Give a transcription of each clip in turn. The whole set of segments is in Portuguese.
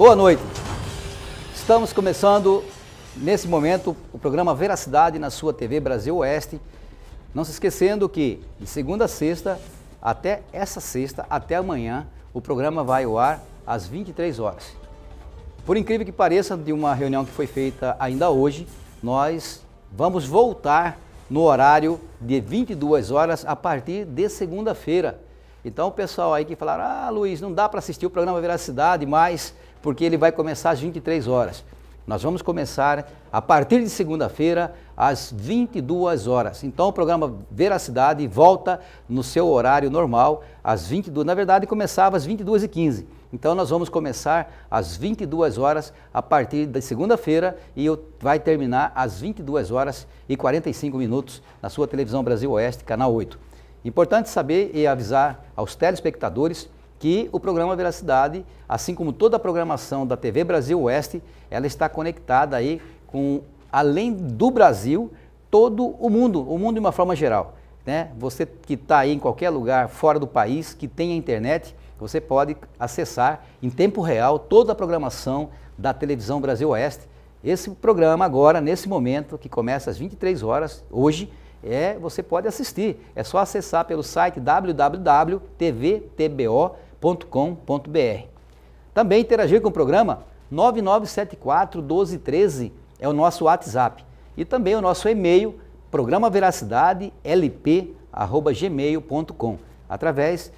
Boa noite. Estamos começando, nesse momento, o programa Veracidade na sua TV Brasil Oeste. Não se esquecendo que, de segunda a sexta, até essa sexta, até amanhã, o programa vai ao ar às 23 horas. Por incrível que pareça, de uma reunião que foi feita ainda hoje, nós vamos voltar no horário de 22 horas a partir de segunda-feira. Então o pessoal aí que falaram, Luiz, não dá para assistir o programa Veracidade mais, porque ele vai começar às 23 horas. Nós vamos começar a partir de segunda-feira às 22 horas. Então o programa Veracidade volta no seu horário normal, às 22, na verdade começava às 22h15. Então nós vamos começar às 22 horas a partir da segunda-feira e vai terminar às 22 horas e 45 minutos na sua televisão Brasil Oeste, canal 8. Importante saber e avisar aos telespectadores que o programa Veracidade, assim como toda a programação da TV Brasil Oeste, ela está conectada aí com, além do Brasil, todo o mundo de uma forma geral, né? Você que está aí em qualquer lugar fora do país, que tem a internet, você pode acessar em tempo real toda a programação da televisão Brasil Oeste. Esse programa agora, nesse momento, que começa às 23 horas, hoje, você pode assistir. É só acessar pelo site www.tvtbo.com.br. Também interagir com o programa 9974-1213 é o nosso WhatsApp. E também o nosso e-mail, programaveracidade.lp@gmail.com. Através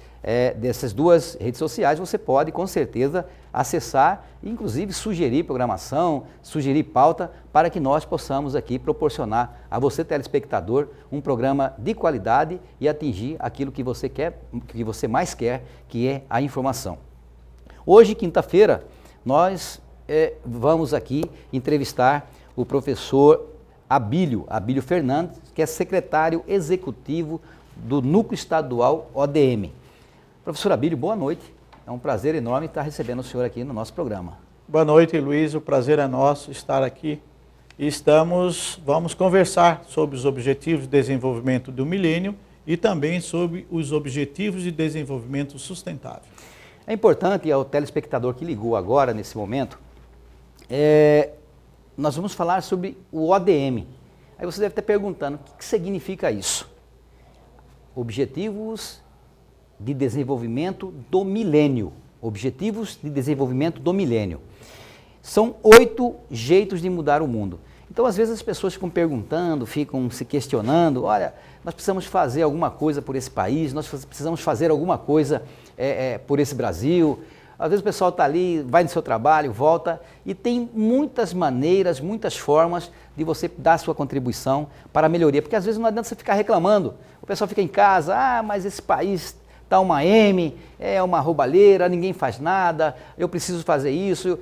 dessas duas redes sociais você pode com certeza acessar e inclusive sugerir programação, sugerir pauta para que nós possamos aqui proporcionar a você telespectador um programa de qualidade e atingir aquilo que você quer, que você mais quer, que é a informação. Hoje, quinta-feira, nós vamos aqui entrevistar o professor Abílio Fernandes, que é secretário executivo do Núcleo Estadual ODM. Professor Abílio, boa noite. É um prazer enorme estar recebendo o senhor aqui no nosso programa. Boa noite, Luiz. O prazer é nosso estar aqui. E vamos conversar sobre os Objetivos de Desenvolvimento do Milênio e também sobre os Objetivos de Desenvolvimento Sustentável. É importante ao telespectador que ligou agora, nesse momento, nós vamos falar sobre o ODM. Aí você deve estar perguntando, o que significa isso? Objetivos de Desenvolvimento do Milênio. Objetivos de Desenvolvimento do Milênio. São 8 jeitos de mudar o mundo. Então, às vezes as pessoas ficam perguntando, ficam se questionando, olha, nós precisamos fazer alguma coisa por esse país, nós precisamos fazer alguma coisa por esse Brasil. Às vezes o pessoal está ali, vai no seu trabalho, volta, e tem muitas maneiras, muitas formas de você dar a sua contribuição para a melhoria, porque às vezes não adianta você ficar reclamando. O pessoal fica em casa, mas esse país está uma M, é uma roubalheira, ninguém faz nada, eu preciso fazer isso.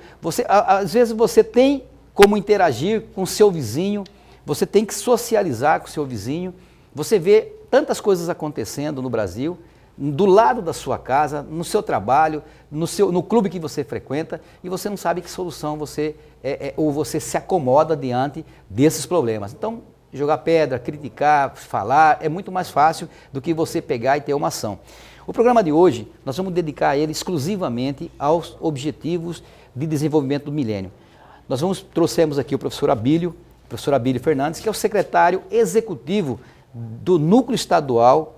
Às vezes você tem como interagir com o seu vizinho, você tem que socializar com o seu vizinho, você vê tantas coisas acontecendo no Brasil, do lado da sua casa, no seu trabalho, no clube que você frequenta, e você não sabe que solução ou você se acomoda diante desses problemas. Então, jogar pedra, criticar, falar, é muito mais fácil do que você pegar e ter uma ação. O programa de hoje, nós vamos dedicar ele exclusivamente aos Objetivos de Desenvolvimento do Milênio. Trouxemos aqui o professor Abílio Fernandes, que é o secretário executivo do Núcleo Estadual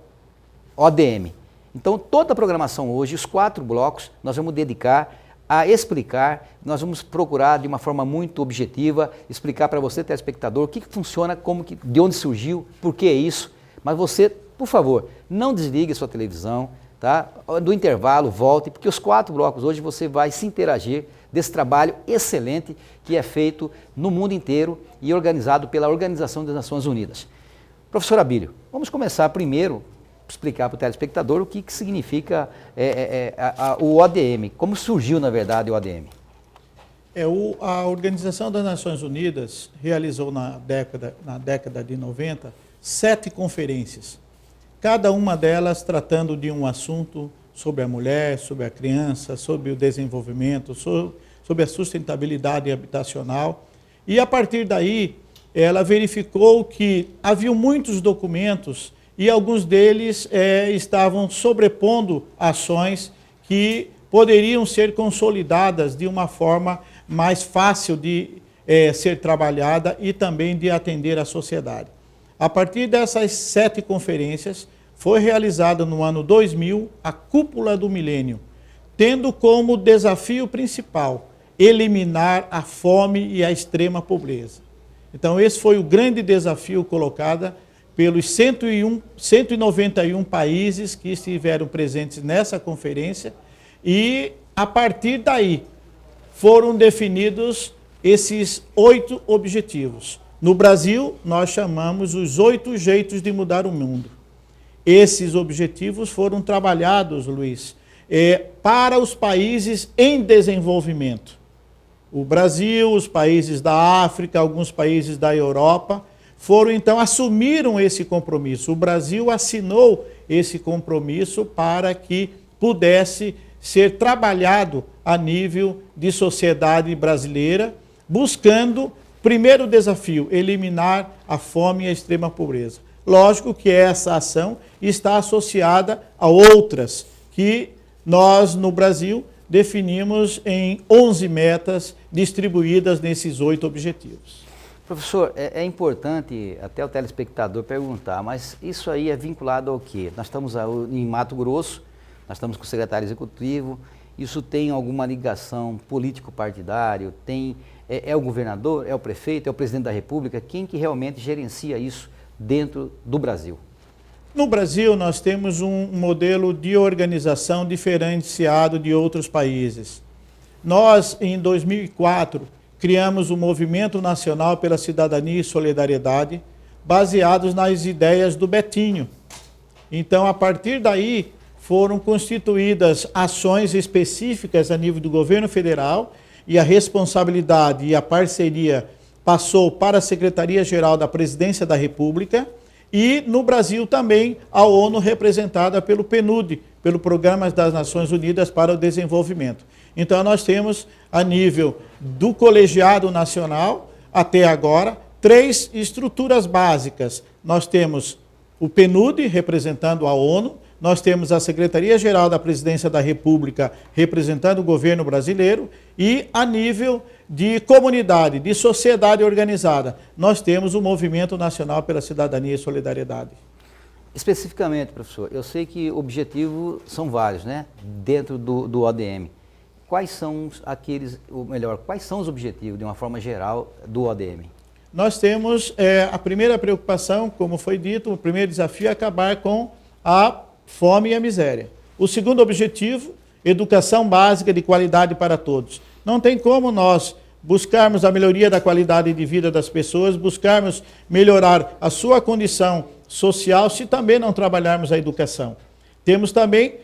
ODM. Então, toda a programação hoje, os 4 blocos, nós vamos dedicar a explicar, nós vamos procurar de uma forma muito objetiva, explicar para você, telespectador, o que funciona, de onde surgiu, por que isso. Mas você, por favor, não desligue a sua televisão, tá? Do intervalo, volte, porque os 4 blocos hoje você vai se interagir desse trabalho excelente que é feito no mundo inteiro e organizado pela Organização das Nações Unidas. Professor Abílio, vamos começar primeiro explicar para o telespectador o que significa o ODM, como surgiu, na verdade, o ODM. A Organização das Nações Unidas realizou na década de 90 7 conferências, cada uma delas tratando de um assunto sobre a mulher, sobre a criança, sobre o desenvolvimento, sobre a sustentabilidade habitacional. E a partir daí, ela verificou que havia muitos documentos e alguns deles estavam sobrepondo ações que poderiam ser consolidadas de uma forma mais fácil de ser trabalhada e também de atender a sociedade. A partir dessas 7 conferências, foi realizada no ano 2000 a Cúpula do Milênio, tendo como desafio principal eliminar a fome e a extrema pobreza. Então esse foi o grande desafio colocado pelos 191 países que estiveram presentes nessa conferência, e a partir daí foram definidos esses 8 objetivos. No Brasil, nós chamamos os 8 jeitos de mudar o mundo. Esses objetivos foram trabalhados, Luiz, para os países em desenvolvimento. O Brasil, os países da África, alguns países da Europa, então assumiram esse compromisso. O Brasil assinou esse compromisso para que pudesse ser trabalhado a nível de sociedade brasileira, buscando, primeiro desafio, eliminar a fome e a extrema pobreza. Lógico que essa ação está associada a outras que nós, no Brasil, definimos em 11 metas distribuídas nesses 8 objetivos. Professor, é importante até o telespectador perguntar, mas isso aí é vinculado ao quê? Nós estamos em Mato Grosso, nós estamos com o secretário executivo, isso tem alguma ligação político-partidário? É o governador, é o prefeito, é o presidente da República? Quem que realmente gerencia isso dentro do Brasil? No Brasil, nós temos um modelo de organização diferenciado de outros países. Nós, em 2004, criamos o Movimento Nacional pela Cidadania e Solidariedade, baseados nas ideias do Betinho. Então, a partir daí, foram constituídas ações específicas a nível do governo federal, e a responsabilidade e a parceria passou para a Secretaria-Geral da Presidência da República, e no Brasil também a ONU, representada pelo PNUD, pelo Programa das Nações Unidas para o Desenvolvimento. Então nós temos, a nível do colegiado nacional, até agora, 3 estruturas básicas. Nós temos o PNUD, representando a ONU, nós temos a Secretaria-Geral da Presidência da República, representando o governo brasileiro, e a nível de comunidade, de sociedade organizada, nós temos o Movimento Nacional pela Cidadania e Solidariedade. Especificamente, professor, eu sei que objetivos são vários, né, dentro do ODM. Quais são quais são os objetivos, de uma forma geral, do ODM? Nós temos a primeira preocupação, como foi dito, o primeiro desafio é acabar com a fome e a miséria. O segundo objetivo, educação básica de qualidade para todos. Não tem como nós buscarmos a melhoria da qualidade de vida das pessoas, buscarmos melhorar a sua condição social, se também não trabalharmos a educação. Temos também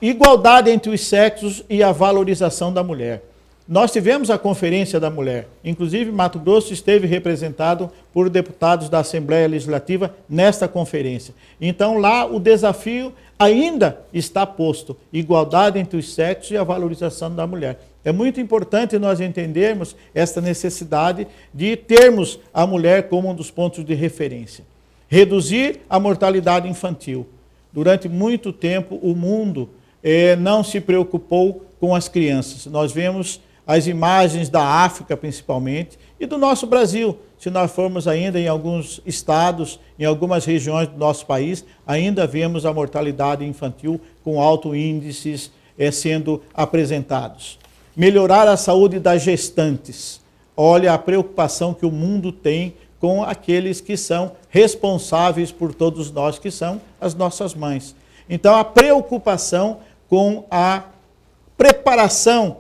igualdade entre os sexos e a valorização da mulher. Nós tivemos a Conferência da Mulher, inclusive Mato Grosso esteve representado por deputados da Assembleia Legislativa nesta conferência. Então lá o desafio ainda está posto, igualdade entre os sexos e a valorização da mulher. É muito importante nós entendermos esta necessidade de termos a mulher como um dos pontos de referência. Reduzir a mortalidade infantil. Durante muito tempo o mundo não se preocupou com as crianças. Nós vemos as imagens da África, principalmente, e do nosso Brasil. Se nós formos ainda em alguns estados, em algumas regiões do nosso país, ainda vemos a mortalidade infantil com altos índices sendo apresentados. Melhorar a saúde das gestantes. Olha a preocupação que o mundo tem com aqueles que são responsáveis por todos nós, que são as nossas mães. Então, a preocupação com a preparação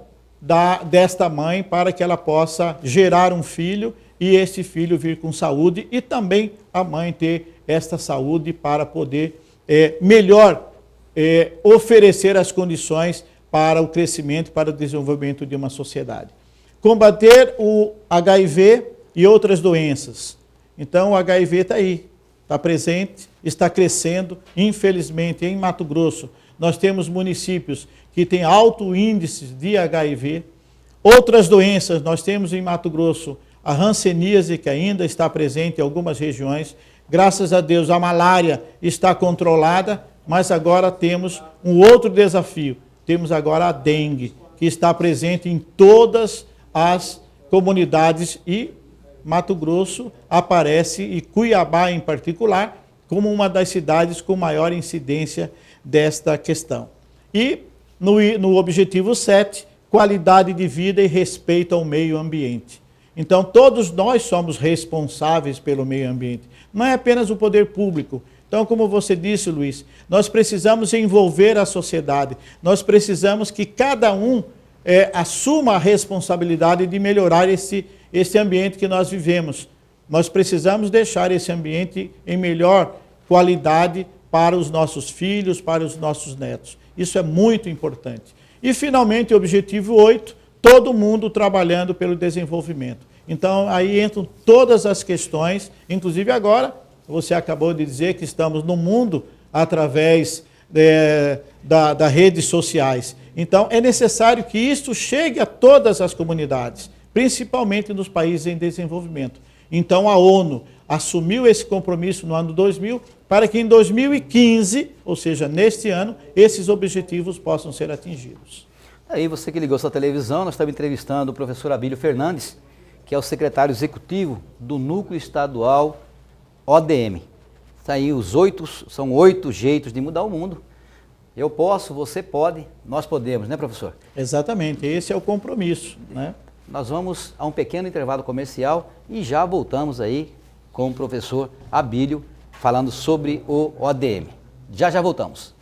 desta mãe para que ela possa gerar um filho e este filho vir com saúde, e também a mãe ter esta saúde para poder melhor oferecer as condições para o crescimento, para o desenvolvimento de uma sociedade. Combater o HIV e outras doenças. Então o HIV está aí, está presente, está crescendo. Infelizmente, em Mato Grosso, nós temos municípios que têm alto índice de HIV. Outras doenças, nós temos em Mato Grosso a hanseníase, que ainda está presente em algumas regiões. Graças a Deus, a malária está controlada, mas agora temos um outro desafio. temos agora a dengue, que está presente em todas as comunidades e Mato Grosso aparece, e Cuiabá em particular, como uma das cidades com maior incidência desta questão. E no objetivo 7, qualidade de vida e respeito ao meio ambiente. Então, todos nós somos responsáveis pelo meio ambiente, não é apenas o poder público. Então, como você disse, Luiz, nós precisamos envolver a sociedade, nós precisamos que cada um assuma a responsabilidade de melhorar esse ambiente que nós vivemos. Nós precisamos deixar esse ambiente em melhor qualidade para os nossos filhos, para os nossos netos. Isso é muito importante. E, finalmente, o objetivo 8, todo mundo trabalhando pelo desenvolvimento. Então, aí entram todas as questões, inclusive agora, você acabou de dizer que estamos no mundo através das redes sociais. Então, é necessário que isso chegue a todas as comunidades, principalmente nos países em desenvolvimento. Então, a ONU assumiu esse compromisso no ano 2000, para que em 2015, ou seja, neste ano, esses objetivos possam ser atingidos. Aí, você que ligou sua televisão, nós estamos entrevistando o professor Abílio Fernandes, que é o secretário executivo do Núcleo Estadual ODM. Tá aí são 8 jeitos de mudar o mundo. Eu posso, você pode, nós podemos, né, professor? Exatamente, esse é o compromisso, né? Nós vamos a um pequeno intervalo comercial e já voltamos aí com o professor Abílio falando sobre o ODM. Já voltamos.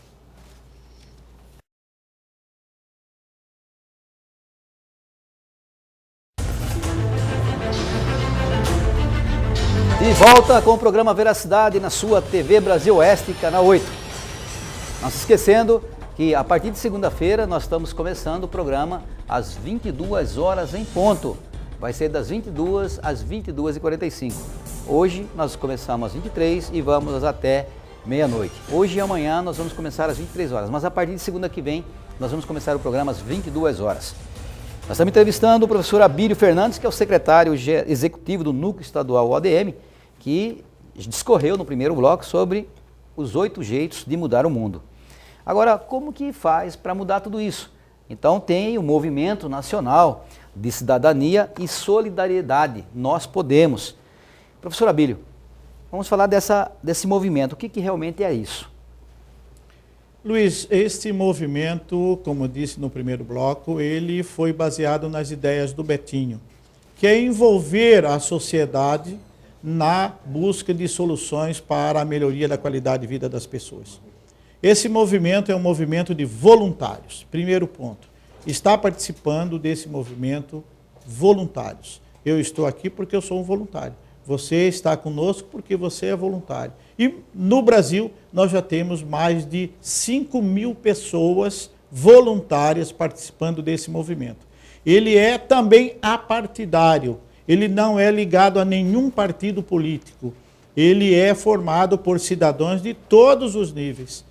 De volta com o programa Veracidade na sua TV Brasil Oeste, canal 8. Não se esquecendo que a partir de segunda-feira nós estamos começando o programa às 22 horas em ponto. Vai ser das 22 às 22h45. Hoje nós começamos às 23 e vamos até meia-noite. Hoje e amanhã nós vamos começar às 23 horas, mas a partir de segunda que vem nós vamos começar o programa às 22 horas. Nós estamos entrevistando o professor Abílio Fernandes, que é o secretário executivo do Núcleo Estadual ODM, que discorreu no primeiro bloco sobre os 8 jeitos de mudar o mundo. Agora, como que faz para mudar tudo isso? Então tem o Movimento Nacional de Cidadania e Solidariedade, Nós Podemos. Professor Abílio, vamos falar desse movimento, o que realmente é isso? Luiz, este movimento, como eu disse no primeiro bloco, ele foi baseado nas ideias do Betinho, que é envolver a sociedade na busca de soluções para a melhoria da qualidade de vida das pessoas. Esse movimento é um movimento de voluntários. Primeiro ponto, está participando desse movimento voluntários. Eu estou aqui porque eu sou um voluntário. Você está conosco porque você é voluntário. E no Brasil, nós já temos mais de 5.000 pessoas voluntárias participando desse movimento. Ele é também apartidário. Ele não é ligado a nenhum partido político. Ele é formado por cidadãos de todos os níveis.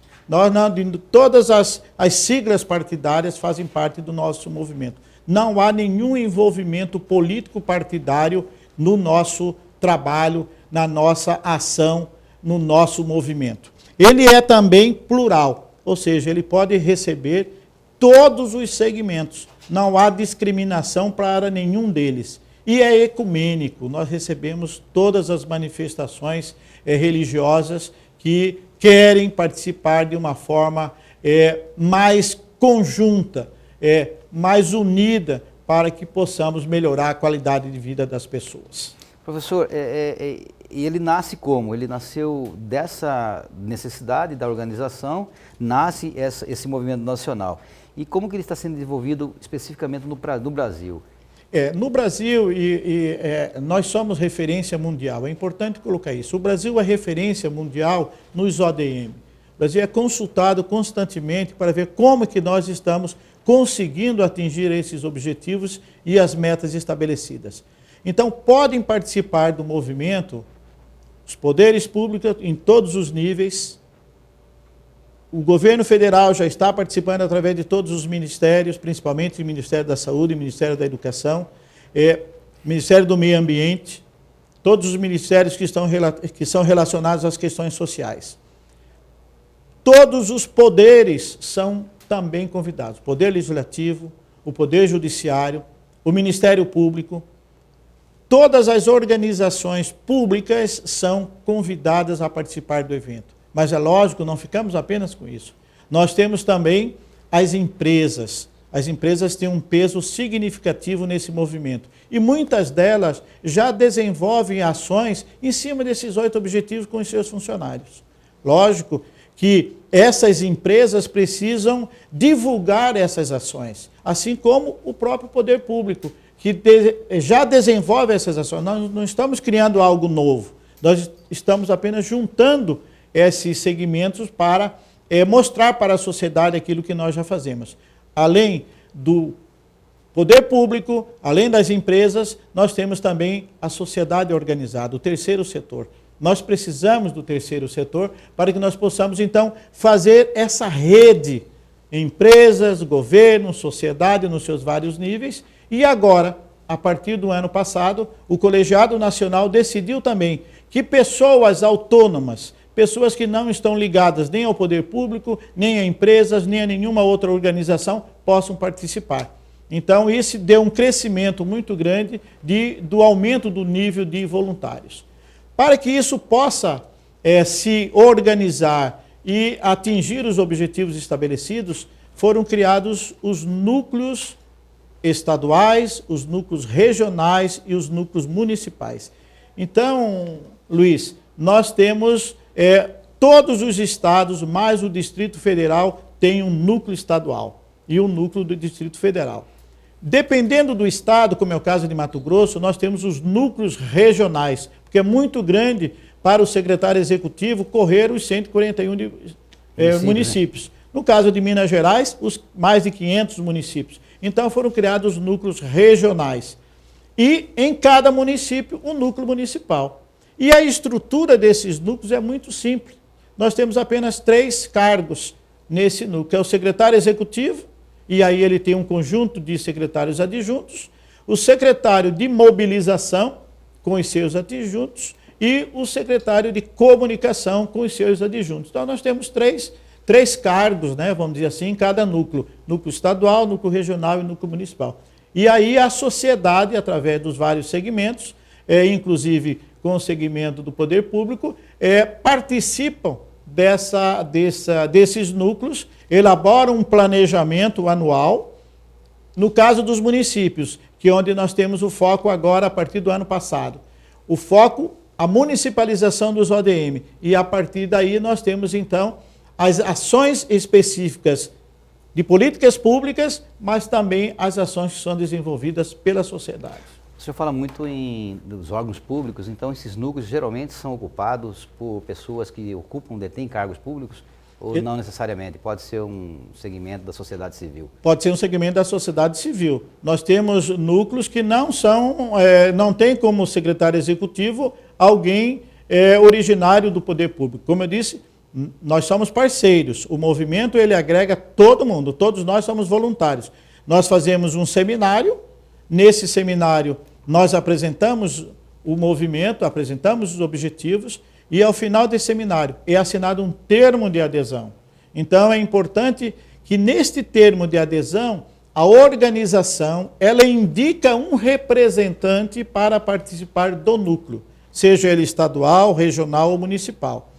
Todas as siglas partidárias fazem parte do nosso movimento. Não há nenhum envolvimento político partidário no nosso trabalho, na nossa ação, no nosso movimento. Ele é também plural, ou seja, ele pode receber todos os segmentos. Não há discriminação para nenhum deles. E é ecumênico, nós recebemos todas as manifestações religiosas que querem participar de uma forma mais conjunta, mais unida, para que possamos melhorar a qualidade de vida das pessoas. Professor, ele nasce como? Ele nasceu dessa necessidade da organização, nasce esse movimento nacional. E como que ele está sendo desenvolvido especificamente no Brasil? No Brasil, nós somos referência mundial, é importante colocar isso. O Brasil é referência mundial nos ODM. O Brasil é consultado constantemente para ver como que nós estamos conseguindo atingir esses objetivos e as metas estabelecidas. Então, podem participar do movimento os poderes públicos em todos os níveis. O governo federal já está participando através de todos os ministérios, principalmente o Ministério da Saúde, o Ministério da Educação, Ministério do Meio Ambiente, todos os ministérios que são relacionados às questões sociais. Todos os poderes são também convidados. O Poder Legislativo, o Poder Judiciário, o Ministério Público, todas as organizações públicas são convidadas a participar do evento. Mas é lógico, não ficamos apenas com isso. Nós temos também as empresas. As empresas têm um peso significativo nesse movimento. E muitas delas já desenvolvem ações em cima desses 8 objetivos com os seus funcionários. Lógico que essas empresas precisam divulgar essas ações, assim como o próprio poder público, que já desenvolve essas ações. Nós não estamos criando algo novo, nós estamos apenas juntando esses segmentos para mostrar para a sociedade aquilo que nós já fazemos. Além do poder público, além das empresas, nós temos também a sociedade organizada, o terceiro setor. Nós precisamos do terceiro setor para que nós possamos, então, fazer essa rede, empresas, governo, sociedade, nos seus vários níveis. E agora, a partir do ano passado, o Colegiado Nacional decidiu também que pessoas autônomas, pessoas que não estão ligadas nem ao poder público, nem a empresas, nem a nenhuma outra organização, possam participar. Então, isso deu um crescimento muito grande do aumento do nível de voluntários. Para que isso possa se organizar e atingir os objetivos estabelecidos, foram criados os núcleos estaduais, os núcleos regionais e os núcleos municipais. Então, Luiz, nós temos todos os estados, mais o Distrito Federal, tem um núcleo estadual e um núcleo do Distrito Federal. Dependendo do estado, como é o caso de Mato Grosso, nós temos os núcleos regionais, porque é muito grande para o secretário executivo correr os 141 municípios. Né? No caso de Minas Gerais, os mais de 500 municípios. Então foram criados núcleos regionais. E em cada município, um núcleo municipal. E a estrutura desses núcleos é muito simples. Nós temos apenas 3 cargos nesse núcleo, que é o secretário executivo, e aí ele tem um conjunto de secretários adjuntos, o secretário de mobilização, com os seus adjuntos, e o secretário de comunicação, com os seus adjuntos. Então nós temos três cargos, né, vamos dizer assim, em cada núcleo. Núcleo estadual, núcleo regional e núcleo municipal. E aí a sociedade, através dos vários segmentos, inclusive com o segmento do poder público, participam desses núcleos, elaboram um planejamento anual. No caso dos municípios, que é onde nós temos o foco agora a partir do ano passado. O foco, a municipalização dos ODM. E a partir daí nós temos então as ações específicas de políticas públicas, mas também as ações que são desenvolvidas pela sociedade. O senhor fala muito dos órgãos públicos, então esses núcleos geralmente são ocupados por pessoas que detêm cargos públicos? Ou não necessariamente? Pode ser um segmento da sociedade civil? Pode ser um segmento da sociedade civil. Nós temos núcleos que não tem como secretário executivo alguém originário do poder público. Como eu disse, nós somos parceiros. O movimento ele agrega todo mundo, todos nós somos voluntários. Nós fazemos um seminário, nesse seminário nós apresentamos o movimento, apresentamos os objetivos, e ao final desse seminário é assinado um termo de adesão. Então é importante que neste termo de adesão, a organização, ela indica um representante para participar do núcleo, seja ele estadual, regional ou municipal.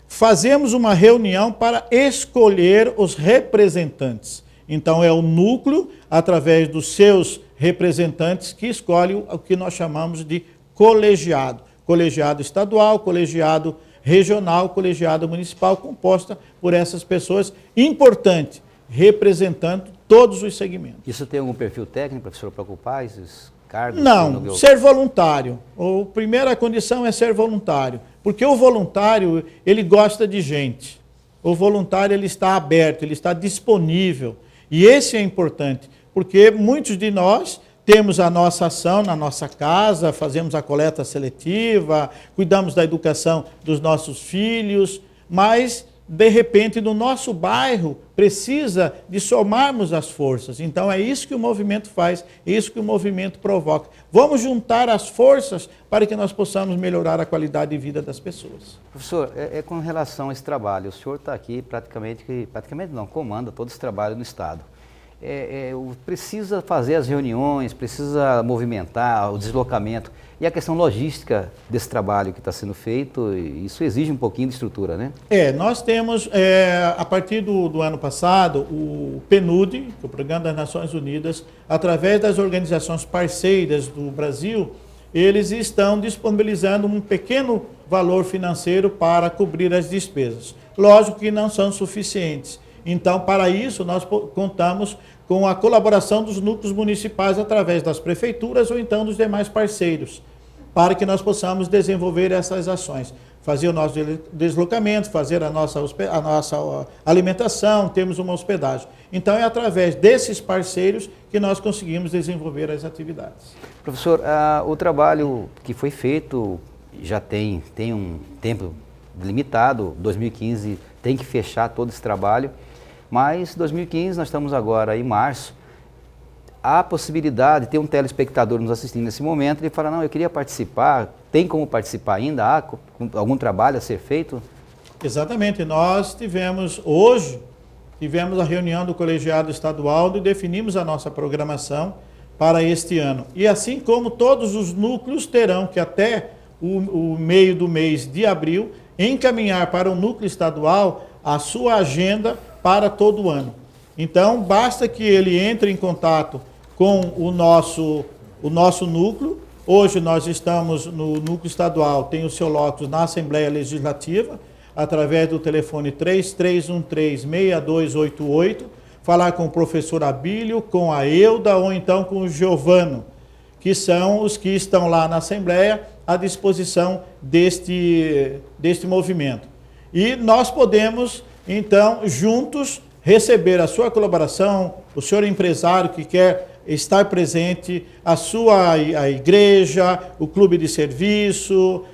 Fazemos uma reunião para escolher os representantes. Então é o núcleo, através dos seus representantes, que escolhe o que nós chamamos de colegiado. Colegiado estadual, colegiado regional, colegiado municipal, composta por essas pessoas, importante, representando todos os segmentos. Isso tem algum perfil técnico, professor, para ocupar esses cargos? Não, ser voluntário. A primeira condição é ser voluntário, porque o voluntário, ele gosta de gente. O voluntário, ele está aberto, ele está disponível. E esse é importante, porque muitos de nós temos a nossa ação na nossa casa, fazemos a coleta seletiva, cuidamos da educação dos nossos filhos, mas de repente, no nosso bairro, precisa de somarmos as forças. Então, é isso que o movimento faz, é isso que o movimento provoca. Vamos juntar as forças para que nós possamos melhorar a qualidade de vida das pessoas. Professor, com relação a esse trabalho, o senhor está aqui praticamente não, comanda todo esse trabalho no Estado. Precisa fazer as reuniões, precisa movimentar o deslocamento e a questão logística desse trabalho que está sendo feito, isso exige um pouquinho de estrutura, né? Nós temos, a partir do ano passado, o PNUD, que é o Programa das Nações Unidas, através das organizações parceiras do Brasil, eles estão disponibilizando um pequeno valor financeiro para cobrir as despesas. Lógico que não são suficientes. Então, para isso, nós contamos com a colaboração dos núcleos municipais através das prefeituras ou então dos demais parceiros, para que nós possamos desenvolver essas ações. Fazer o nosso deslocamento, fazer a nossa alimentação, temos uma hospedagem. Então, é através desses parceiros que nós conseguimos desenvolver as atividades. Professor, o trabalho que foi feito já tem um tempo limitado, 2015 tem que fechar todo esse trabalho, mas 2015, nós estamos agora em março, há a possibilidade de ter um telespectador nos assistindo nesse momento, ele fala, não, eu queria participar, tem como participar ainda? Há algum trabalho a ser feito? Exatamente, nós hoje tivemos a reunião do colegiado estadual e definimos a nossa programação para este ano. E assim como todos os núcleos terão que até o meio do mês de abril encaminhar para o núcleo estadual a sua agenda para todo o ano. Então, basta que ele entre em contato com o nosso núcleo. Hoje nós estamos no núcleo estadual, tem o seu locus na Assembleia Legislativa, através do telefone 3313-6288, falar com o professor Abílio, com a Euda ou então com o Giovano, que são os que estão lá na Assembleia à disposição deste movimento. E nós podemos, então, juntos, receber a sua colaboração, o senhor empresário que quer estar presente, a igreja, o clube de serviço,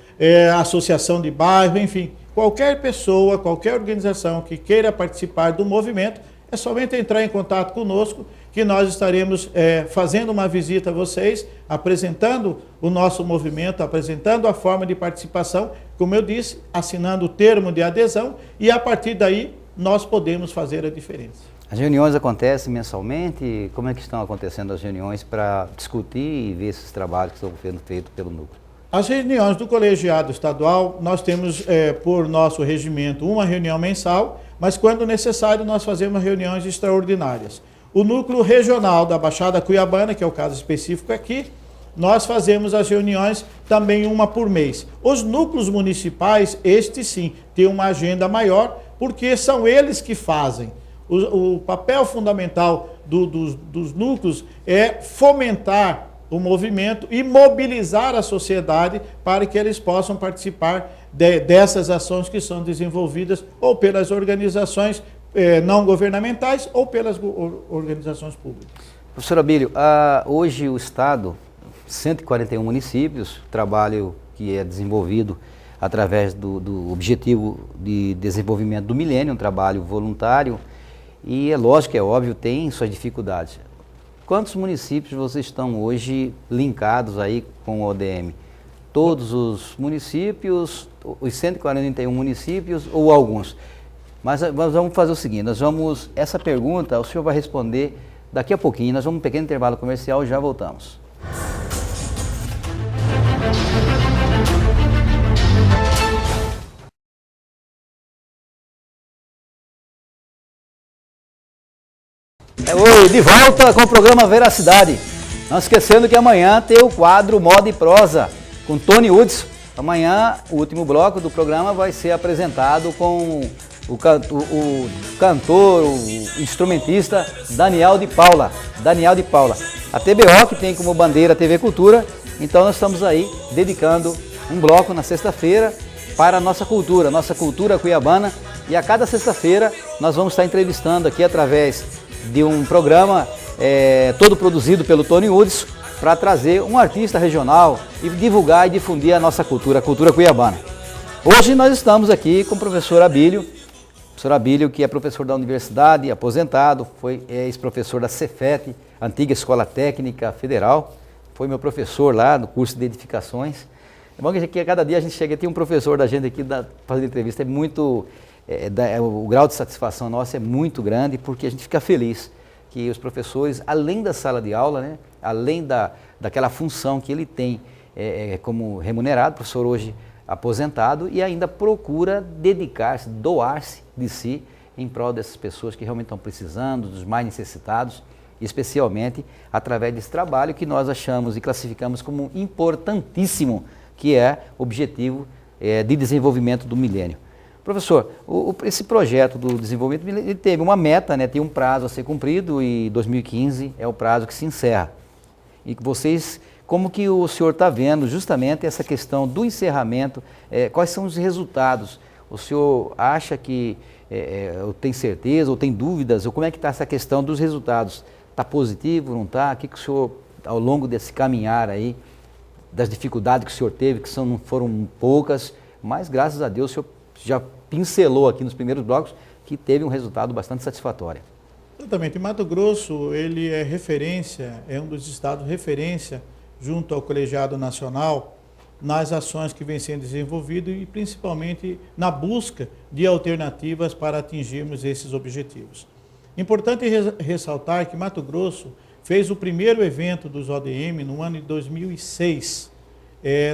a associação de bairro, enfim, qualquer pessoa, qualquer organização que queira participar do movimento, é somente entrar em contato conosco, que nós estaremos fazendo uma visita a vocês, apresentando o nosso movimento, apresentando a forma de participação, como eu disse, assinando o termo de adesão, e a partir daí nós podemos fazer a diferença. As reuniões acontecem mensalmente? Como é que estão acontecendo as reuniões para discutir e ver esses trabalhos que estão sendo feitos pelo núcleo? As reuniões do colegiado estadual, nós temos, por nosso regimento, uma reunião mensal, mas quando necessário nós fazemos reuniões extraordinárias. O núcleo regional da Baixada Cuiabana, que é o caso específico aqui, nós fazemos as reuniões também uma por mês. Os núcleos municipais, estes sim, têm uma agenda maior, porque são eles que fazem. O papel fundamental dos núcleos é fomentar o movimento e mobilizar a sociedade para que eles possam participar dessas ações que são desenvolvidas ou pelas organizações não governamentais ou pelas organizações públicas. Professor Abílio, hoje o Estado, 141 municípios, trabalho que é desenvolvido através do Objetivo de Desenvolvimento do Milênio, um trabalho voluntário, e é lógico, é óbvio, tem suas dificuldades. Quantos municípios vocês estão hoje linkados aí com o ODM? Todos os municípios, os 141 municípios ou alguns? Mas nós vamos fazer o seguinte, essa pergunta o senhor vai responder daqui a pouquinho, nós vamos um pequeno intervalo comercial e já voltamos. Oi, de volta com o programa Veracidade. Não esquecendo que amanhã tem o quadro Moda e Prosa com Tony Hudson. Amanhã, o último bloco do programa vai ser apresentado com o cantor, o instrumentista Daniel de Paula. A TBO, que tem como bandeira a TV Cultura, então nós estamos aí dedicando um bloco na sexta-feira para a nossa cultura cuiabana, e a cada sexta-feira nós vamos estar entrevistando aqui através de um programa todo produzido pelo Tony Hudson, para trazer um artista regional e divulgar e difundir a nossa cultura, a cultura cuiabana. Hoje nós estamos aqui com o professor Abílio, professor Abílio, que é professor da universidade, aposentado, foi ex-professor da Cefet, antiga Escola Técnica Federal, foi meu professor lá no curso de edificações. É bom que a cada dia a gente chega, tem um professor da gente aqui fazendo entrevista, é muito, o grau de satisfação nossa é muito grande, porque a gente fica feliz que os professores, além da sala de aula, né, além daquela função que ele tem como remunerado, professor hoje aposentado, e ainda procura dedicar-se, doar-se de si em prol dessas pessoas que realmente estão precisando, dos mais necessitados, especialmente através desse trabalho que nós achamos e classificamos como importantíssimo, que é o objetivo de desenvolvimento do milênio. Professor, esse projeto do desenvolvimento ele teve uma meta, né, tem um prazo a ser cumprido e 2015 é o prazo que se encerra. E vocês, como que o senhor está vendo justamente essa questão do encerramento, quais são os resultados? O senhor acha que, ou tem certeza, ou tem dúvidas, ou como é que está essa questão dos resultados? Está positivo, não está? O que o senhor, ao longo desse caminhar aí, das dificuldades que o senhor teve, que não foram poucas, mas graças a Deus o senhor já pincelou aqui nos primeiros blocos que teve um resultado bastante satisfatório. Exatamente. Mato Grosso, ele é referência, é um dos estados referência junto ao Colegiado Nacional nas ações que vêm sendo desenvolvidas e principalmente na busca de alternativas para atingirmos esses objetivos. Importante ressaltar que Mato Grosso fez o primeiro evento dos ODM no ano de 2006.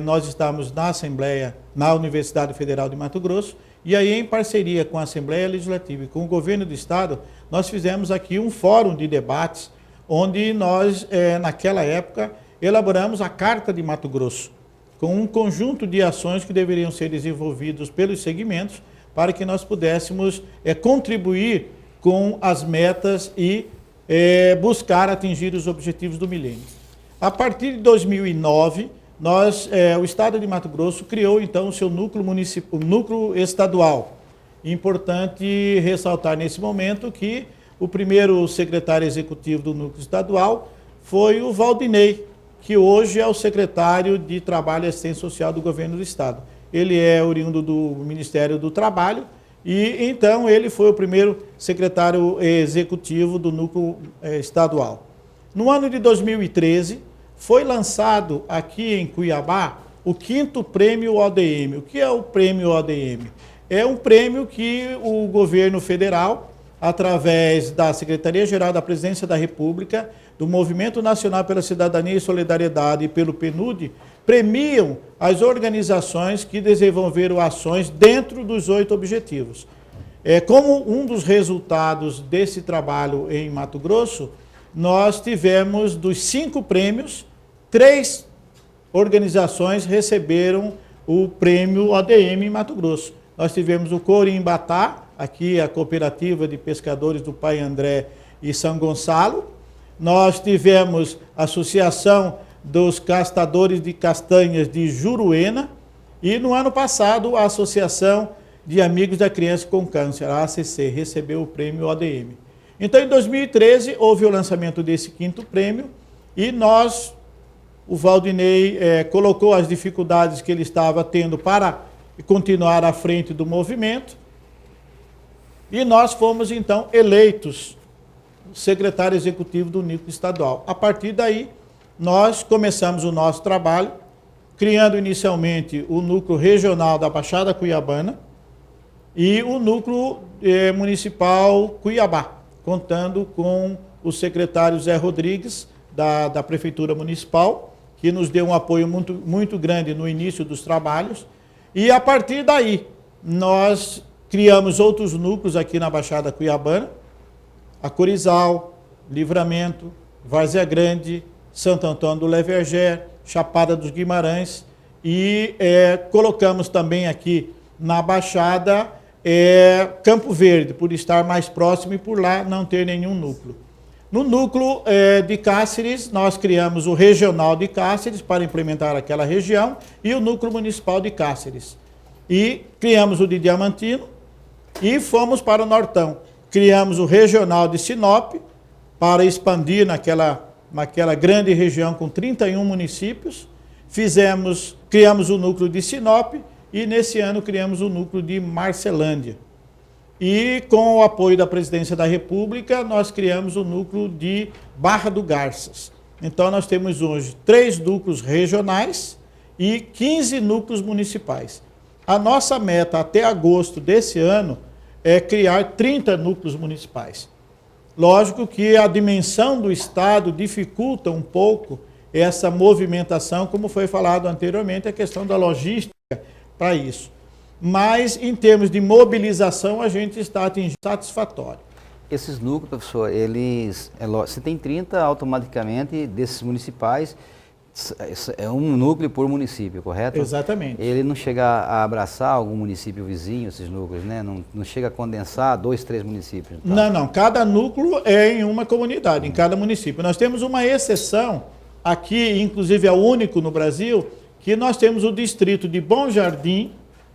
Nós estávamos na Assembleia, na Universidade Federal de Mato Grosso, e aí em parceria com a Assembleia Legislativa e com o Governo do Estado, nós fizemos aqui um fórum de debates, onde nós, naquela época, elaboramos a Carta de Mato Grosso, com um conjunto de ações que deveriam ser desenvolvidos pelos segmentos, para que nós pudéssemos contribuir com as metas e buscar atingir os objetivos do milênio. A partir de 2009, o Estado de Mato Grosso criou, então, o seu núcleo estadual. Importante ressaltar nesse momento que o primeiro secretário executivo do núcleo estadual foi o Valdinei, que hoje é o secretário de Trabalho e Assistência Social do Governo do Estado. Ele é oriundo do Ministério do Trabalho e, então, ele foi o primeiro secretário executivo do núcleo estadual. No ano de 2013, foi lançado aqui em Cuiabá o 5º Prêmio ODM. O que é o Prêmio ODM? É um prêmio que o governo federal, através da Secretaria-Geral da Presidência da República, do Movimento Nacional pela Cidadania e Solidariedade e pelo PNUD, premiam as organizações que desenvolveram ações dentro dos 8 objetivos. Como um dos resultados desse trabalho em Mato Grosso, nós tivemos dos 5 prêmios, 3 organizações receberam o prêmio ODM em Mato Grosso. Nós tivemos o Corimbatá, aqui a Cooperativa de Pescadores do Pai André e São Gonçalo. Nós tivemos a Associação dos Castadores de Castanhas de Juruena. E no ano passado, a Associação de Amigos da Criança com Câncer, a ACC, recebeu o prêmio ODM. Então, em 2013, houve o lançamento desse 5º prêmio e o Valdinei colocou as dificuldades que ele estava tendo para continuar à frente do movimento e nós fomos, então, eleitos secretário executivo do núcleo estadual. A partir daí, nós começamos o nosso trabalho, criando inicialmente o núcleo regional da Baixada Cuiabana e o núcleo municipal Cuiabá, contando com o secretário Zé Rodrigues, da Prefeitura Municipal, que nos deu um apoio muito, muito grande no início dos trabalhos. E a partir daí, nós criamos outros núcleos aqui na Baixada Cuiabana, a Corizal, Livramento, Várzea Grande, Santo Antônio do Leverger, Chapada dos Guimarães, e colocamos também aqui na Baixada Campo Verde, por estar mais próximo e por lá não ter nenhum núcleo. No núcleo de Cáceres, nós criamos o Regional de Cáceres para implementar aquela região e o Núcleo Municipal de Cáceres. E criamos o de Diamantino e fomos para o Nortão. Criamos o Regional de Sinop para expandir naquela grande região com 31 municípios. Criamos o núcleo de Sinop e nesse ano criamos o núcleo de Marcelândia. E com o apoio da Presidência da República, nós criamos o núcleo de Barra do Garças. Então nós temos hoje 3 núcleos regionais e 15 núcleos municipais. A nossa meta até agosto desse ano é criar 30 núcleos municipais. Lógico que a dimensão do Estado dificulta um pouco essa movimentação, como foi falado anteriormente, a questão da logística para isso. Mas, em termos de mobilização, a gente está atingindo satisfatório. Esses núcleos, professor, se tem 30, automaticamente, desses municipais, é um núcleo por município, correto? Exatamente. Ele não chega a abraçar algum município vizinho, esses núcleos, né? Não chega a condensar 2, 3 municípios? Então. Não. Cada núcleo é em uma comunidade, em cada município. Nós temos uma exceção, aqui, inclusive é o único no Brasil, que nós temos o distrito de Bom Jardim,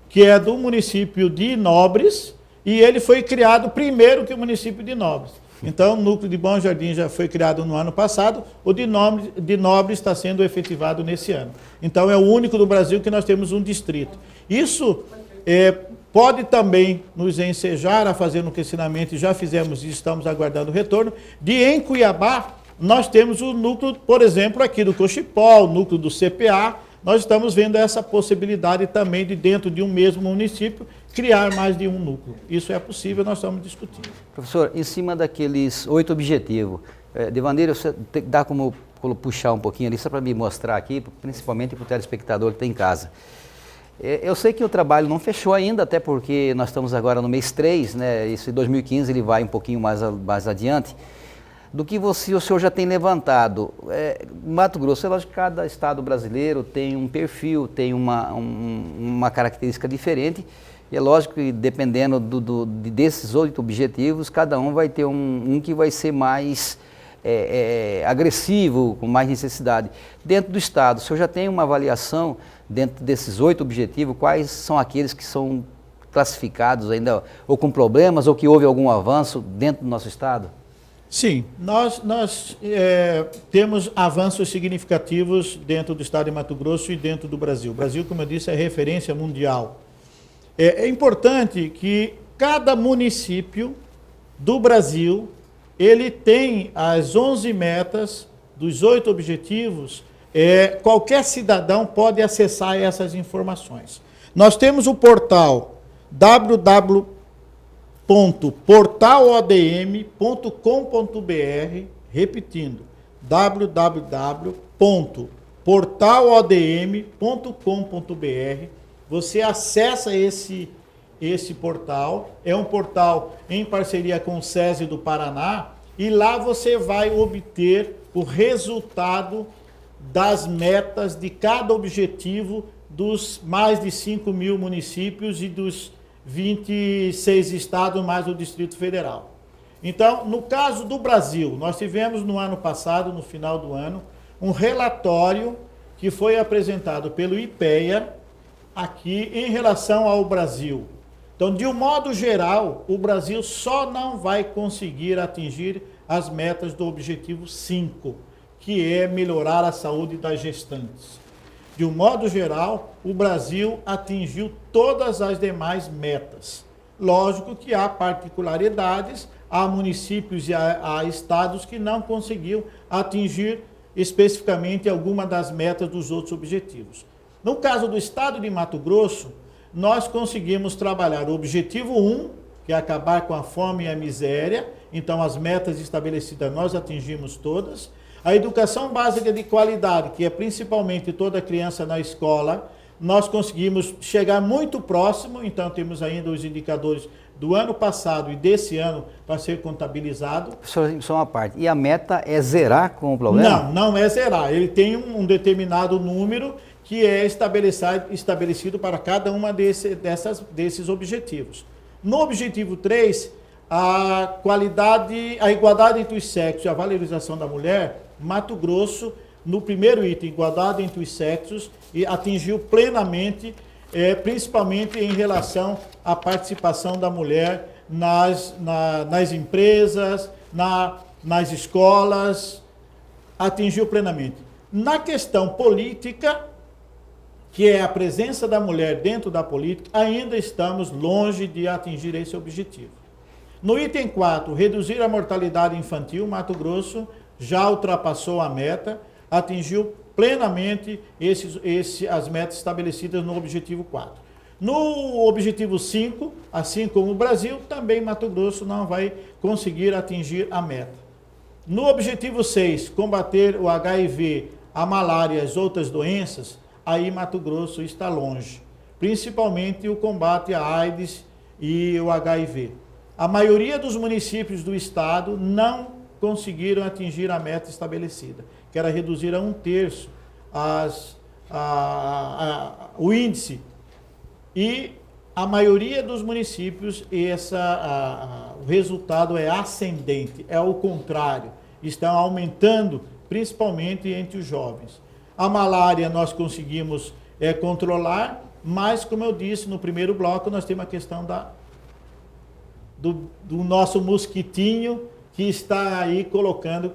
que é do município de Nobres, e ele foi criado primeiro que o município de Nobres. Então, o núcleo de Bom Jardim já foi criado no ano passado, o de Nobres está sendo efetivado nesse ano. Então, é o único do Brasil que nós temos um distrito. Isso pode também nos ensejar a fazer um questionamento, e já fizemos isso, estamos aguardando o retorno, de em Cuiabá, nós temos o núcleo, por exemplo, aqui do Cochipó, o núcleo do CPA. Nós estamos vendo essa possibilidade também de, dentro de um mesmo município, criar mais de um núcleo. Isso é possível, nós estamos discutindo. Professor, em cima daqueles 8 objetivos, Devandeiro, você dá como puxar um pouquinho ali, só para me mostrar aqui, principalmente para o telespectador que está em casa. Eu sei que o trabalho não fechou ainda, até porque nós estamos agora no mês 3, né? Isso em 2015 ele vai um pouquinho mais adiante. Do que o senhor já tem levantado. Mato Grosso, é lógico que cada estado brasileiro tem um perfil, tem uma característica diferente, e é lógico que dependendo desses 8 objetivos, cada um vai ter um que vai ser mais agressivo, com mais necessidade. Dentro do estado, o senhor já tem uma avaliação, dentro desses 8 objetivos, quais são aqueles que são classificados ainda, ou com problemas, ou que houve algum avanço dentro do nosso estado? Sim, nós temos avanços significativos dentro do estado de Mato Grosso e dentro do Brasil. O Brasil, como eu disse, é referência mundial. É importante que cada município do Brasil, ele tem as 11 metas dos 8 objetivos, qualquer cidadão pode acessar essas informações. Nós temos o portal www.portalodm.com.br, repetindo, www.portalodm.com.br. Você acessa esse portal, é um portal em parceria com o SESI do Paraná, e lá você vai obter o resultado das metas de cada objetivo dos mais de 5.000 municípios e dos 26 estados mais o Distrito Federal. Então, no caso do Brasil, nós tivemos no ano passado, no final do ano, um relatório que foi apresentado pelo IPEA aqui em relação ao Brasil. Então, de um modo geral, o Brasil só não vai conseguir atingir as metas do objetivo 5, que é melhorar a saúde das gestantes. De um modo geral, o Brasil atingiu todas as demais metas. Lógico que há particularidades, há municípios e há estados que não conseguiu atingir especificamente alguma das metas dos outros objetivos. No caso do estado de Mato Grosso, nós conseguimos trabalhar o objetivo 1, que é acabar com a fome e a miséria. Então, as metas estabelecidas nós atingimos todas. A educação básica de qualidade, que é principalmente toda criança na escola, nós conseguimos chegar muito próximo. Então, temos ainda os indicadores do ano passado e desse ano para ser contabilizado. Só uma parte. E a meta é zerar com o problema? Não é zerar. Ele tem um determinado número que é estabelecido para cada uma desses objetivos. No objetivo 3, a igualdade entre os sexos e a valorização da mulher, Mato Grosso, no primeiro item, igualdade entre os sexos, e atingiu plenamente, principalmente em relação à participação da mulher nas empresas, nas escolas, atingiu plenamente. Na questão política, que é a presença da mulher dentro da política, ainda estamos longe de atingir esse objetivo. No item 4, reduzir a mortalidade infantil, Mato Grosso já ultrapassou a meta, atingiu plenamente as metas estabelecidas no objetivo 4. No objetivo 5, assim como o Brasil, também Mato Grosso não vai conseguir atingir a meta. No objetivo 6, combater o HIV, a malária e as outras doenças, aí Mato Grosso está longe, principalmente o combate à AIDS e o HIV. A maioria dos municípios do estado não conseguiram atingir a meta estabelecida, que era reduzir a 1/3 o índice. E a maioria dos municípios, o resultado é ascendente, é o contrário, estão aumentando, principalmente entre os jovens. A malária nós conseguimos controlar, mas, como eu disse no primeiro bloco, nós temos a questão do nosso mosquitinho, que está aí colocando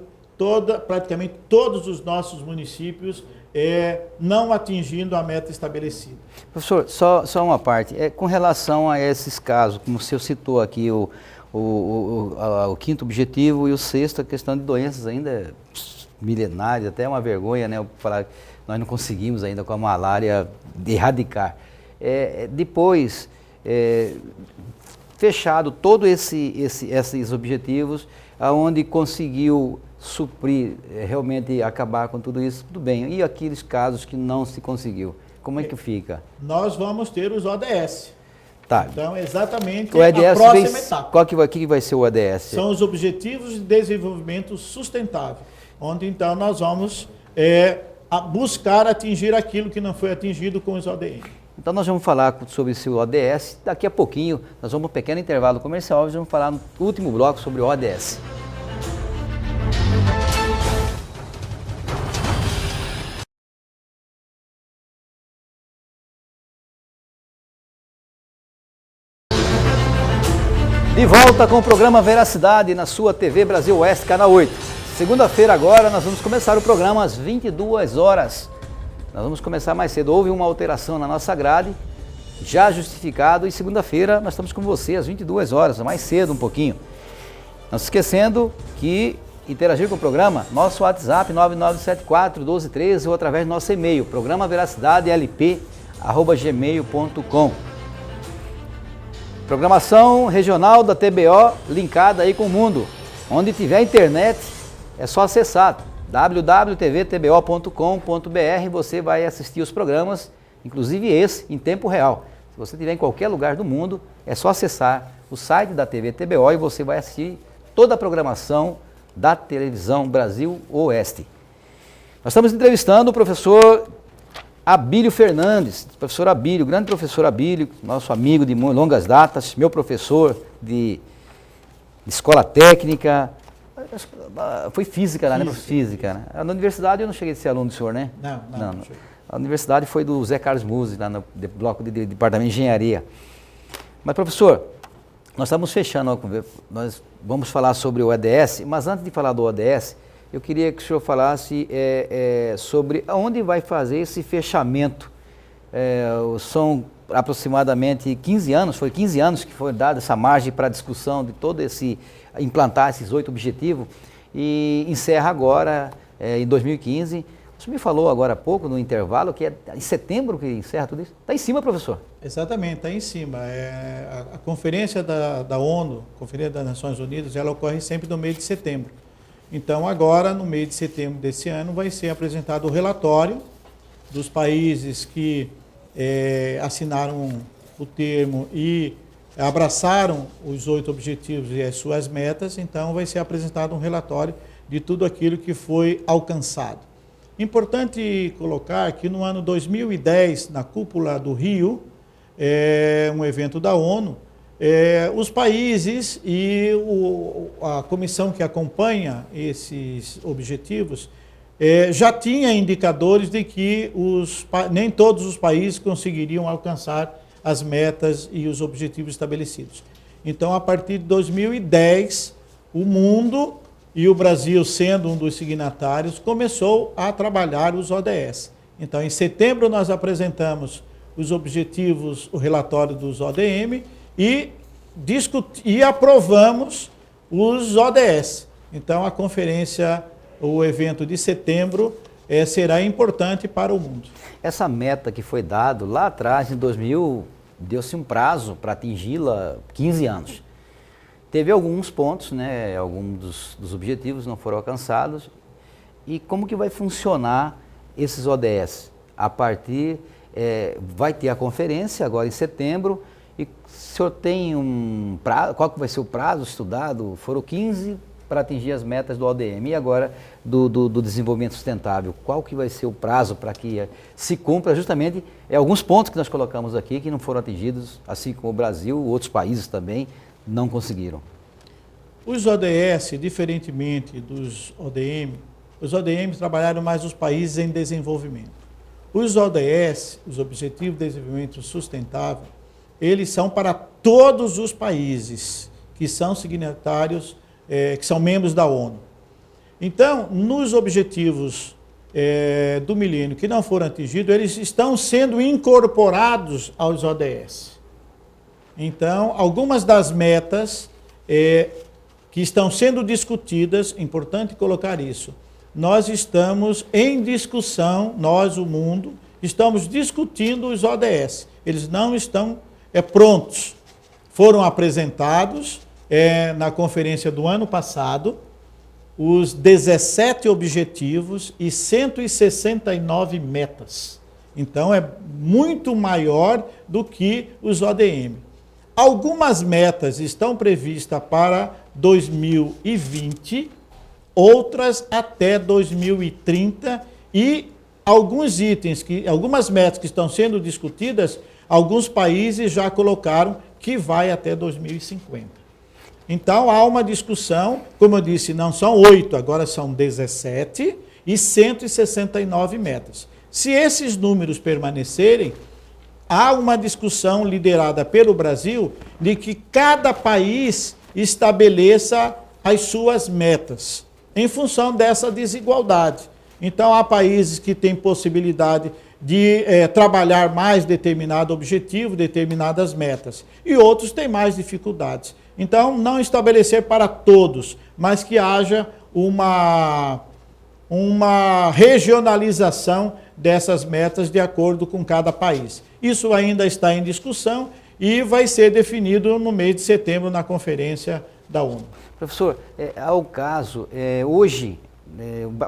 praticamente todos os nossos municípios não atingindo a meta estabelecida. Professor, só uma parte. Com relação a esses casos, como o senhor citou aqui, o 5º objetivo e o 6º, a questão de doenças ainda milenárias, até é uma vergonha, né? Falar que nós não conseguimos ainda com a malária erradicar. Depois, fechado todos esses objetivos, aonde conseguiu suprir, realmente acabar com tudo isso, tudo bem. E aqueles casos que não se conseguiu, como é que fica? Nós vamos ter os ODS. Tá. Então, exatamente o ODS a próxima etapa. Qual que vai ser o ODS? São os Objetivos de Desenvolvimento Sustentável, onde então nós vamos buscar atingir aquilo que não foi atingido com os ODM. Então nós vamos falar sobre esse ODS, daqui a pouquinho nós vamos um pequeno intervalo comercial e vamos falar no último bloco sobre o ODS. De volta com o programa Veracidade na sua TV Brasil Oeste, canal 8. Segunda-feira agora nós vamos começar o programa às 22 horas. Nós vamos começar mais cedo. Houve uma alteração na nossa grade, já justificado, e segunda-feira nós estamos com você às 22 horas, mais cedo um pouquinho. Não se esquecendo que interagir com o programa, nosso WhatsApp 9974-1213 ou através do nosso e-mail, programaverasidadelp@gmail.com. Programação regional da TBO linkada aí com o mundo. Onde tiver internet, é só acessar www.tvtbo.com.br, você vai assistir os programas, inclusive esse, em tempo real. Se você estiver em qualquer lugar do mundo, é só acessar o site da TV TBO e você vai assistir toda a programação da televisão Brasil Oeste. Nós estamos entrevistando o professor Abílio Fernandes, professor Abílio, grande professor Abílio, nosso amigo de longas datas, meu professor de escola técnica, foi física lá, né? Física, né? Na universidade eu não cheguei a ser aluno do senhor, né? Não. A universidade foi do Zé Carlos Musi, lá no bloco de departamento de engenharia. Mas, professor, nós estamos fechando, nós vamos falar sobre o ODS, mas antes de falar do ODS, eu queria que o senhor falasse sobre aonde vai fazer esse fechamento. São aproximadamente 15 anos, foi 15 anos que foi dada essa margem para a discussão de todo implantar esses 8 objetivos, e encerra agora, em 2015. O senhor me falou agora há pouco, no intervalo, que é em setembro que encerra tudo isso. Está em cima, professor? Exatamente, está em cima. A conferência da ONU, Conferência das Nações Unidas, ela ocorre sempre no mês de setembro. Então, agora, no mês de setembro desse ano, vai ser apresentado o relatório dos países que assinaram o termo e abraçaram os 8 objetivos e as suas metas. Então, vai ser apresentado um relatório de tudo aquilo que foi alcançado. Importante colocar que no ano 2010, na cúpula do Rio, um evento da ONU, os países e a comissão que acompanha esses objetivos já tinha indicadores de que nem todos os países conseguiriam alcançar as metas e os objetivos estabelecidos. Então, a partir de 2010, o mundo, e o Brasil sendo um dos signatários, começou a trabalhar os ODS. Então, em setembro, nós apresentamos os objetivos, o relatório dos ODM e aprovamos os ODS. Então, a conferência, o evento de setembro, será importante para o mundo. Essa meta que foi dada lá atrás, em 2000, deu-se um prazo para atingi-la 15 anos. Teve alguns pontos, né, alguns dos objetivos não foram alcançados. E como que vai funcionar esses ODS? A partir, vai ter a conferência agora em setembro, e o senhor tem um prazo, qual que vai ser o prazo estudado? Foram 15 para atingir as metas do ODM, e agora do desenvolvimento sustentável. Qual que vai ser o prazo para que se cumpra justamente alguns pontos que nós colocamos aqui que não foram atingidos, assim como o Brasil, outros países também não conseguiram? Os ODS, diferentemente dos ODM, os ODM trabalharam mais os países em desenvolvimento. Os ODS, os Objetivos de Desenvolvimento Sustentável, eles são para todos os países que são signatários, que são membros da ONU. Então, nos objetivos do milênio que não foram atingidos, eles estão sendo incorporados aos ODS. Então, algumas das metas que estão sendo discutidas, é importante colocar isso, nós estamos em discussão, nós, o mundo, estamos discutindo os ODS. Eles não estão prontos. Foram apresentados na conferência do ano passado os 17 objetivos e 169 metas. Então, é muito maior do que os ODM. Algumas metas estão previstas para 2020, outras até 2030, e alguns itens, algumas metas que estão sendo discutidas, alguns países já colocaram que vai até 2050. Então, há uma discussão, como eu disse, não são 8, agora são 17 e 169 metas. Se esses números permanecerem, há uma discussão liderada pelo Brasil de que cada país estabeleça as suas metas, em função dessa desigualdade. Então, há países que têm possibilidade de trabalhar mais determinado objetivo, determinadas metas, e outros têm mais dificuldades. Então, não estabelecer para todos, mas que haja uma regionalização dessas metas de acordo com cada país. Isso ainda está em discussão e vai ser definido no mês de setembro na conferência da ONU. Professor, ao caso, hoje,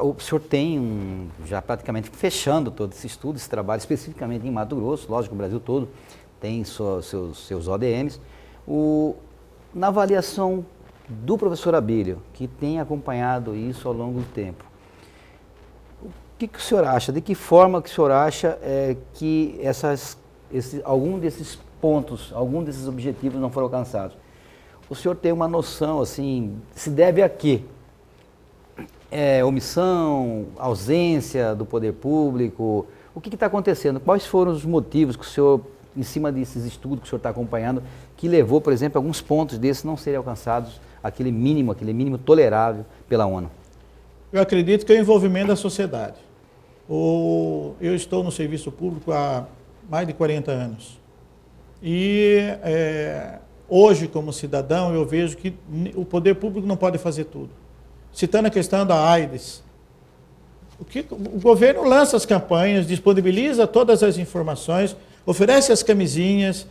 o senhor tem, já praticamente fechando todo esse estudo, esse trabalho, especificamente em Mato Grosso, lógico, o Brasil todo tem seus ODMs. Na avaliação do professor Abílio, que tem acompanhado isso ao longo do tempo, o que o senhor acha, de que forma que o senhor acha que algum desses pontos, algum desses objetivos não foram alcançados? O senhor tem uma noção, assim, se deve a quê? Omissão, ausência do poder público? O que está acontecendo? Quais foram os motivos que o senhor, em cima desses estudos que o senhor está acompanhando, que levou, por exemplo, alguns pontos desses não serem alcançados, aquele mínimo tolerável pela ONU? Eu acredito que é o envolvimento da sociedade. Eu estou no serviço público há mais de 40 anos. E hoje, como cidadão, eu vejo que o poder público não pode fazer tudo. Citando a questão da AIDS, o governo lança as campanhas, disponibiliza todas as informações, oferece as camisinhas,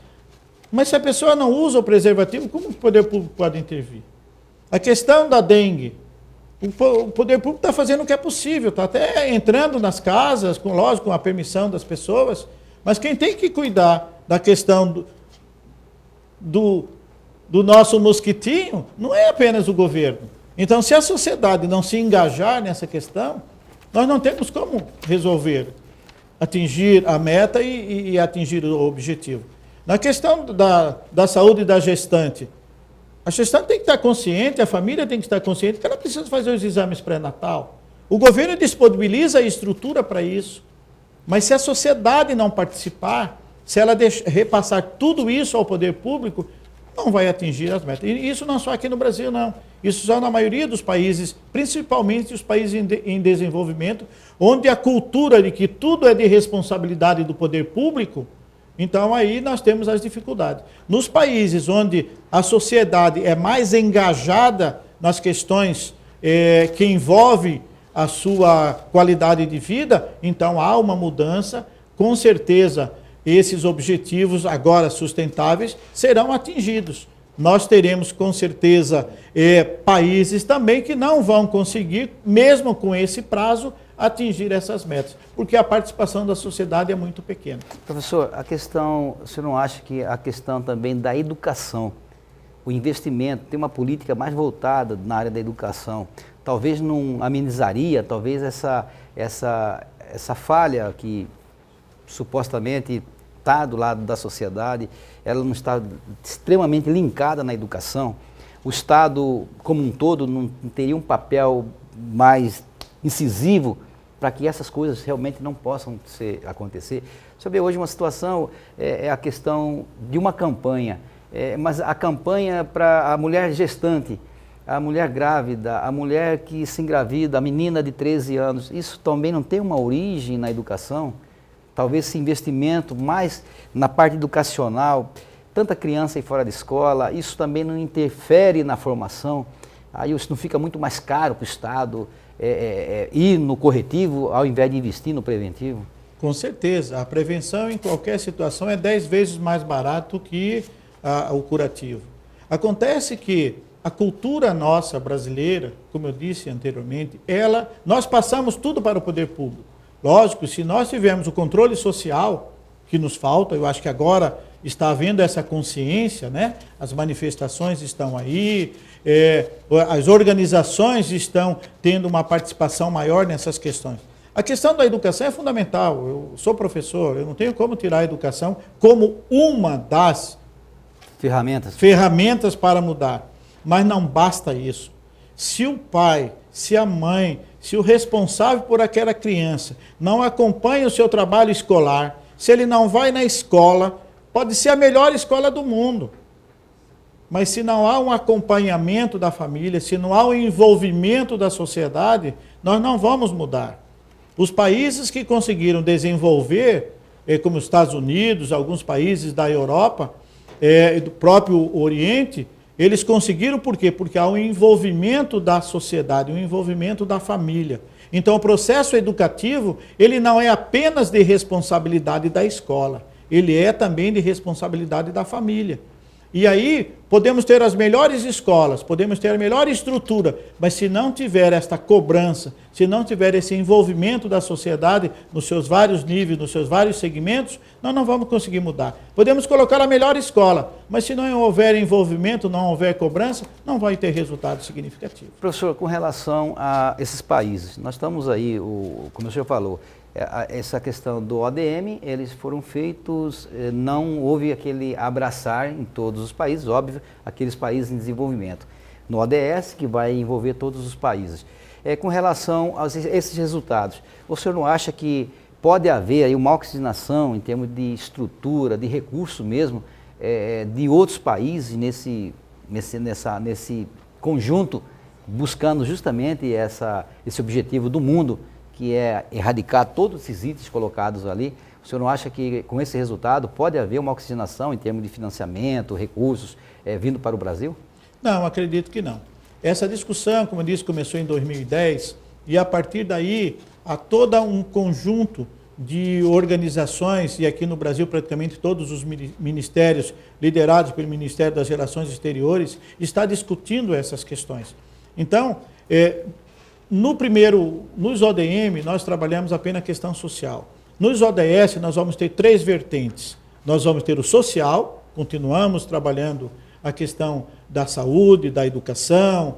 mas se a pessoa não usa o preservativo, como o poder público pode intervir? A questão da dengue, o poder público está fazendo o que é possível, está até entrando nas casas, lógico, com a permissão das pessoas, mas quem tem que cuidar da questão do nosso mosquitinho não é apenas o governo. Então, se a sociedade não se engajar nessa questão, nós não temos como resolver, atingir a meta e atingir o objetivo. Na questão da saúde da gestante, a gestante tem que estar consciente, a família tem que estar consciente que ela precisa fazer os exames pré-natal. O governo disponibiliza a estrutura para isso, mas se a sociedade não participar, se ela repassar tudo isso ao poder público, não vai atingir as metas. E isso não só aqui no Brasil, não. Isso só na maioria dos países, principalmente os países em desenvolvimento, onde a cultura de que tudo é de responsabilidade do poder público, então aí nós temos as dificuldades. Nos países onde a sociedade é mais engajada nas questões que envolvem a sua qualidade de vida, então há uma mudança, com certeza esses objetivos agora sustentáveis serão atingidos. Nós teremos com certeza países também que não vão conseguir, mesmo com esse prazo, atingir essas metas, porque a participação da sociedade é muito pequena. Professor, a questão, você não acha que a questão também da educação, o investimento, tem uma política mais voltada na área da educação, talvez não amenizaria, talvez essa falha que supostamente está do lado da sociedade, ela não está extremamente linkada na educação, o Estado como um todo não teria um papel mais incisivo para que essas coisas realmente não possam acontecer. Você vê hoje uma situação, é a questão de uma campanha, mas a campanha para a mulher gestante, a mulher grávida, a mulher que se engravida, a menina de 13 anos, isso também não tem uma origem na educação? Talvez esse investimento mais na parte educacional, tanta criança aí fora de escola, isso também não interfere na formação, aí isso não fica muito mais caro para o Estado ir no corretivo ao invés de investir no preventivo? Com certeza, a prevenção em qualquer situação é 10 vezes mais barato que o curativo. Acontece que a cultura nossa brasileira, como eu disse anteriormente, nós passamos tudo para o poder público. Lógico, se nós tivermos o controle social que nos falta, eu acho que agora está havendo essa consciência, né? As manifestações estão aí, as organizações estão tendo uma participação maior nessas questões. A questão da educação é fundamental. Eu sou professor, eu não tenho como tirar a educação como uma das ferramentas para mudar. Mas não basta isso. Se o pai, se a mãe, se o responsável por aquela criança não acompanha o seu trabalho escolar, se ele não vai na escola, pode ser a melhor escola do mundo, mas se não há um acompanhamento da família, se não há um envolvimento da sociedade, nós não vamos mudar. Os países que conseguiram desenvolver, como os Estados Unidos, alguns países da Europa, do próprio Oriente, eles conseguiram por quê? Porque há um envolvimento da sociedade, um envolvimento da família. Então o processo educativo, ele não é apenas de responsabilidade da escola, ele é também de responsabilidade da família. E aí podemos ter as melhores escolas, podemos ter a melhor estrutura, mas se não tiver esta cobrança, se não tiver esse envolvimento da sociedade nos seus vários níveis, nos seus vários segmentos, nós não vamos conseguir mudar. Podemos colocar a melhor escola, mas se não houver envolvimento, não houver cobrança, não vai ter resultado significativo. Professor, com relação a esses países, nós estamos aí, como o senhor falou, essa questão do ODM, eles foram feitos, não houve aquele abraçar em todos os países, óbvio, aqueles países em desenvolvimento. No ODS, que vai envolver todos os países. Com relação a esses resultados, o senhor não acha que pode haver aí uma oxigenação em termos de estrutura, de recurso mesmo, de outros países nesse conjunto, buscando justamente esse objetivo do mundo, que é erradicar todos esses itens colocados ali? O senhor não acha que com esse resultado pode haver uma oxigenação em termos de financiamento, recursos vindo para o Brasil? Não, acredito que não. Essa discussão, como eu disse, começou em 2010 e a partir daí há todo um conjunto de organizações, e aqui no Brasil praticamente todos os ministérios liderados pelo Ministério das Relações Exteriores está discutindo essas questões. Então, nos ODM, nós trabalhamos apenas a questão social. Nos ODS, nós vamos ter 3 vertentes. Nós vamos ter o social, continuamos trabalhando a questão da saúde, da educação,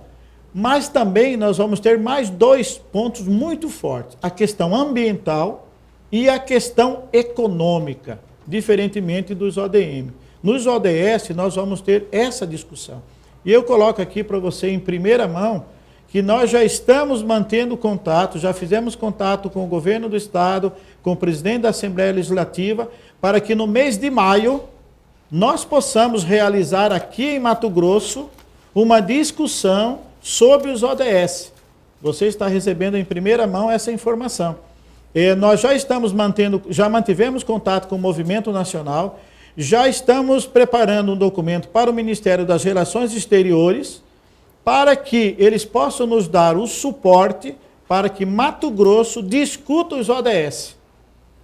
mas também nós vamos ter mais 2 pontos muito fortes. A questão ambiental e a questão econômica, diferentemente dos ODM. Nos ODS, nós vamos ter essa discussão. E eu coloco aqui para você em primeira mão que nós já estamos mantendo contato, já fizemos contato com o governo do Estado, com o presidente da Assembleia Legislativa, para que no mês de maio nós possamos realizar aqui em Mato Grosso uma discussão sobre os ODS. Você está recebendo em primeira mão essa informação. Nós já mantivemos contato com o Movimento Nacional, já estamos preparando um documento para o Ministério das Relações Exteriores, para que eles possam nos dar o suporte para que Mato Grosso discuta os ODS.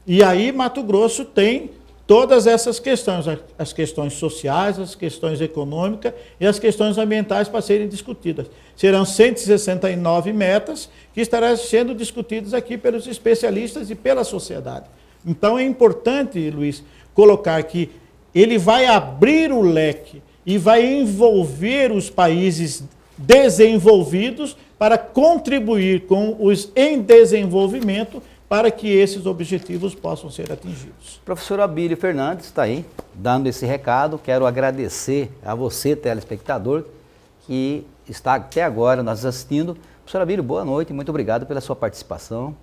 E aí Mato Grosso tem todas essas questões, as questões sociais, as questões econômicas e as questões ambientais para serem discutidas. Serão 169 metas que estarão sendo discutidas aqui pelos especialistas e pela sociedade. Então é importante, Luiz, colocar que ele vai abrir o leque e vai envolver os países desenvolvidos para contribuir com os em desenvolvimento para que esses objetivos possam ser atingidos. Professor Abílio Fernandes está aí, dando esse recado. Quero agradecer a você, telespectador, que está até agora nos assistindo. Professor Abílio, boa noite, muito obrigado pela sua participação.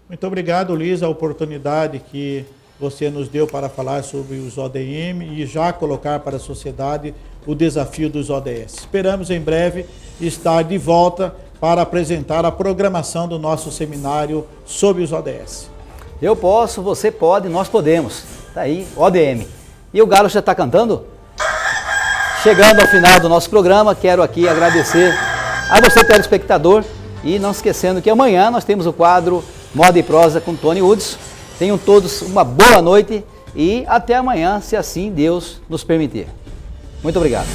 Muito obrigado, Luiz, a oportunidade que você nos deu para falar sobre os ODM e já colocar para a sociedade o desafio dos ODS. Esperamos em breve estar de volta para apresentar a programação do nosso seminário sobre os ODS. Eu posso, você pode, nós podemos. Está aí, ODM. E o Galo já está cantando? Chegando ao final do nosso programa, quero aqui agradecer a você, telespectador, e não esquecendo que amanhã nós temos o quadro Moda e Prosa com Tony Woods. Tenham todos uma boa noite e até amanhã, se assim Deus nos permitir. Muito obrigado.